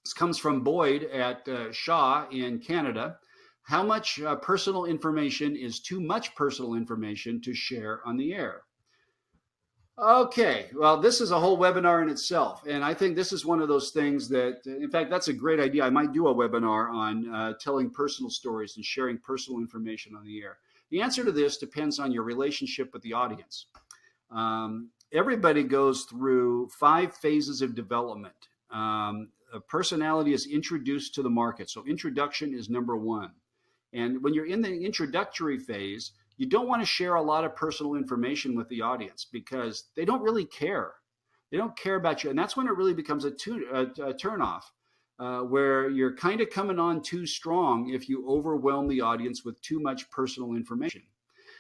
This comes from Boyd at Shaw in Canada. How much personal information is too much personal information to share on the air? Okay, well, this is a whole webinar in itself. And I think this is one of those things that, in fact, that's a great idea. I might do a webinar on telling personal stories and sharing personal information on the air. The answer to this depends on your relationship with the audience. Everybody goes through 5 phases of development. A personality is introduced to the market. So introduction is number 1. And when you're in the introductory phase, you don't want to share a lot of personal information with the audience because they don't really care. They don't care about you. And that's when it really becomes a turnoff, where you're kind of coming on too strong if you overwhelm the audience with too much personal information.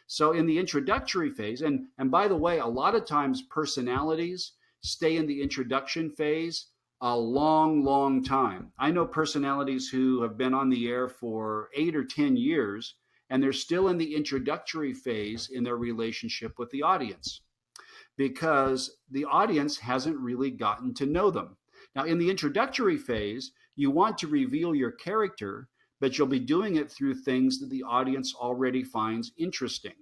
So in the introductory phase, and by the way, a lot of times personalities stay in the introduction phase a long, long time. I know personalities who have been on the air for 8 or 10 years, and they're still in the introductory phase in their relationship with the audience because the audience hasn't really gotten to know them. Now, in the introductory phase, you want to reveal your character, but you'll be doing it through things that the audience already finds interesting.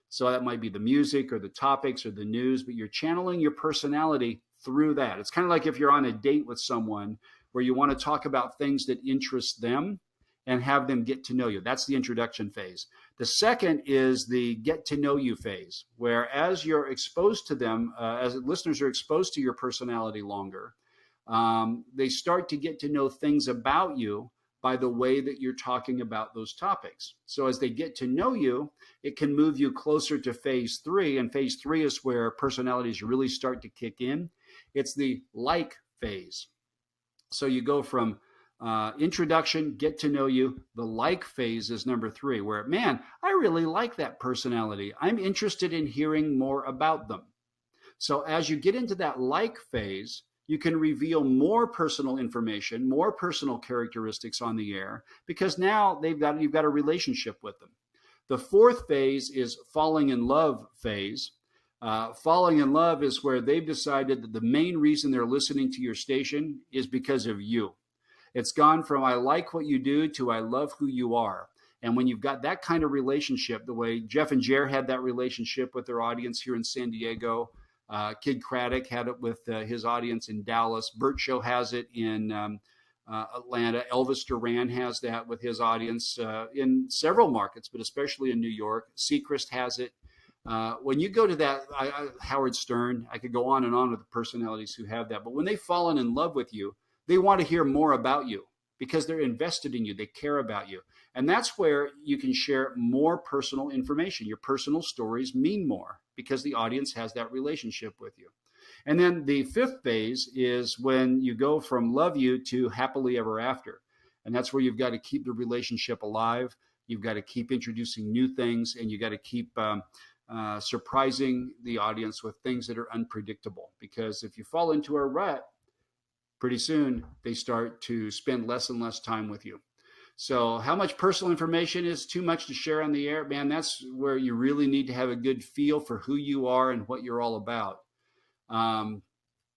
So that might be the music or the topics or the news, but you're channeling your personality through that. It's kind of like if you're on a date with someone where you want to talk about things that interest them and have them get to know you. That's the introduction phase. The second is the get to know you phase, where as you're exposed to them, as listeners are exposed to your personality longer, they start to get to know things about you by the way that you're talking about those topics. So as they get to know you, it can move you closer to phase 3. And phase 3 is where personalities really start to kick in. It's the like phase. So you go from introduction, get to know you. The like phase is number 3, where, man, I really like that personality. I'm interested in hearing more about them. So as you get into that like phase, you can reveal more personal information, more personal characteristics on the air, because now you've got a relationship with them. The 4th phase is falling in love phase. Falling in love is where they've decided that the main reason they're listening to your station is because of you. It's gone from I like what you do to I love who you are. And when you've got that kind of relationship, the way Jeff and Jer had that relationship with their audience here in San Diego, Kid Craddock had it with his audience in Dallas, Burt Show has it in Atlanta, Elvis Duran has that with his audience in several markets, but especially in New York. Seacrest has it. When you go to that, Howard Stern, I could go on and on with the personalities who have that, but when they've fallen in love with you, they want to hear more about you because they're invested in you. They care about you. And that's where you can share more personal information. Your personal stories mean more because the audience has that relationship with you. And then the 5th phase is when you go from love you to happily ever after. And that's where you've got to keep the relationship alive. You've got to keep introducing new things, and you got to keep surprising the audience with things that are unpredictable. Because if you fall into a rut, pretty soon they start to spend less and less time with you. So how much personal information is too much to share on the air? Man, that's where you really need to have a good feel for who you are and what you're all about.